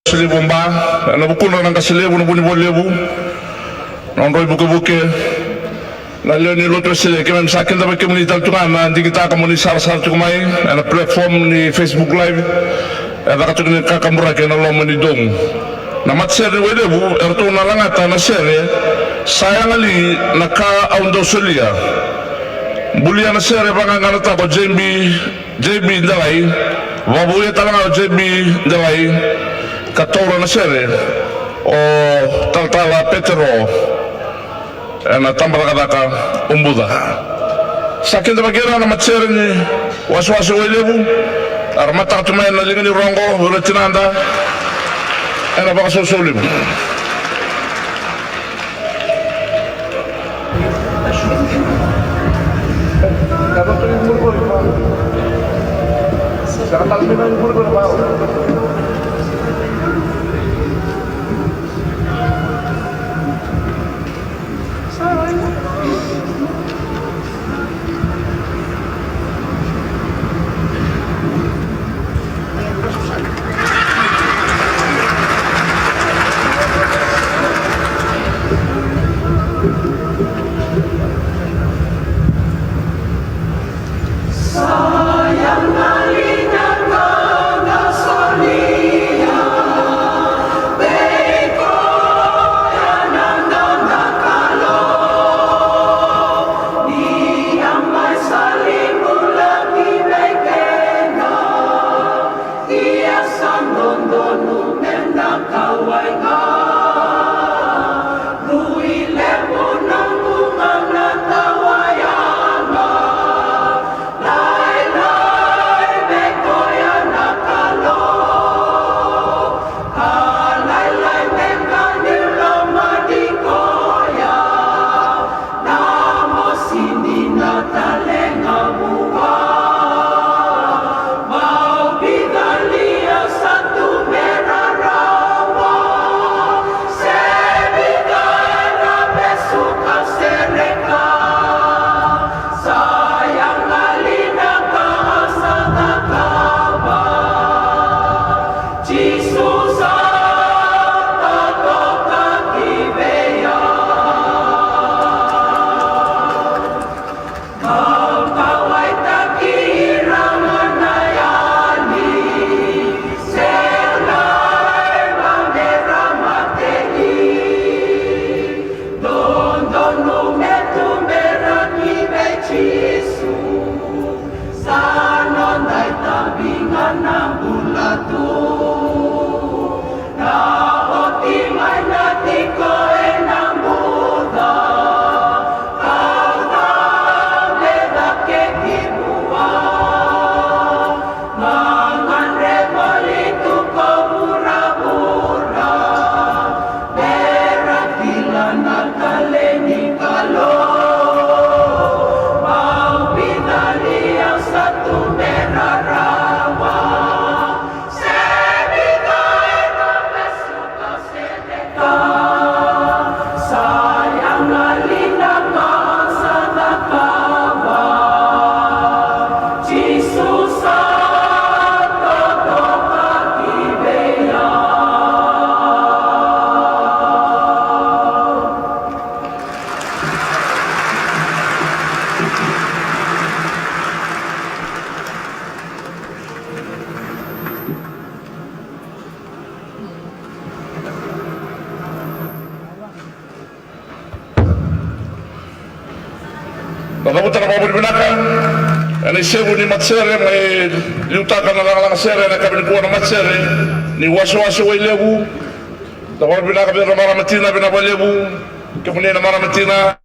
Bomba, na bukuna ng kasilibu na bunibulibu, nonroy buke-buke, na leo ni Lutro sila, kaya sa akin dapat komunital tungan na hindi kita kamuni sar-sar tukumay, na platform ni Facebook Live, na katulad ni kakamura kaya na loma ni Dong. Na matser ni Wedebu, erto na lang ata na sere, sayang ali naka-aundo sulia. Bulia na sere, panganganat ako, JB Ndalay, wabuya talaga JB Ndalay, katora na sere o taltala petero na tambara kadaka umbuda sa akin dabagira na matsere ni waswasi welebu armata tumay na linga ni rongo wala tinanda na baka susulim Pagkapunta na mga binaka, ang isibu ni Matsere, may liutakan na lang sere, na kami nikuha ng Matsere, ni waso-waso ay lebu, tapos binaka binamara matina, binabalebu, kamunin na mara matina,